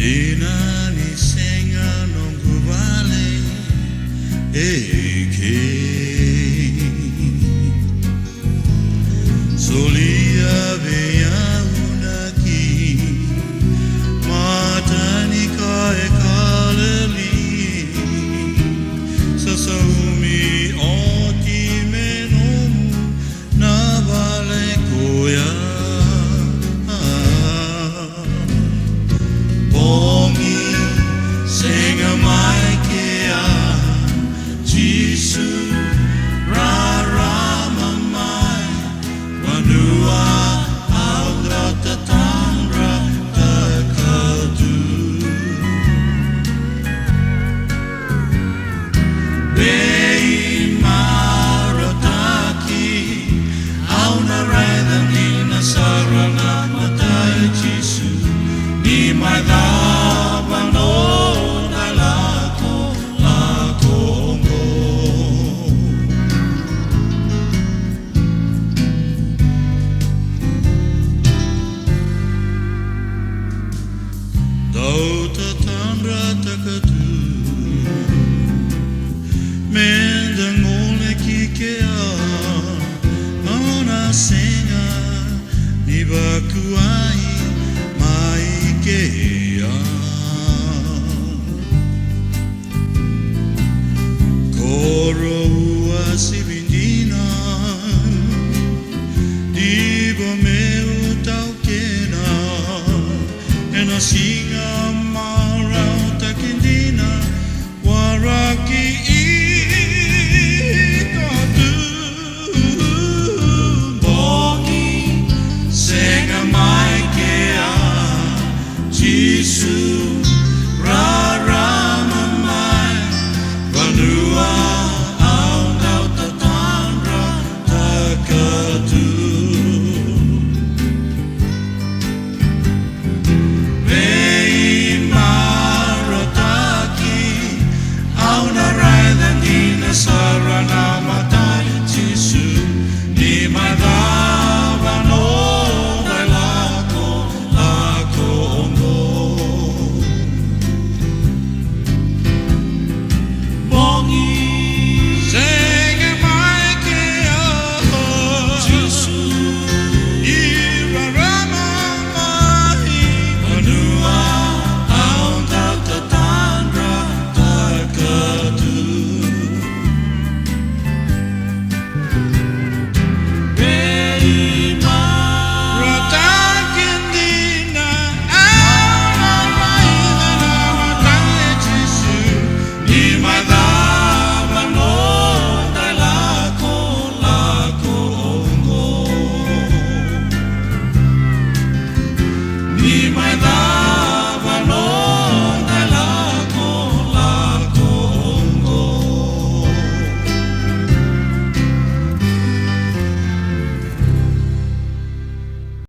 Dinani senga nongu vale eke Solia veya unaki Matani kae kaleli Sasaumi oti menomu na vale koya Bongi senga mai kea Jisu rara mamai Wanua audra tatangra takadu Bei marotaki Auna raida nina sarana matai Jisu Ni mai dava no na lako lakongo Dauta tanra takatu Mendangole kikea Ona senga Ni bakuai Maikea Koro ua sibindina Diba meu tau kena Ena singa marau takindina Waraki ikatu Bogi senga mai kea Jisu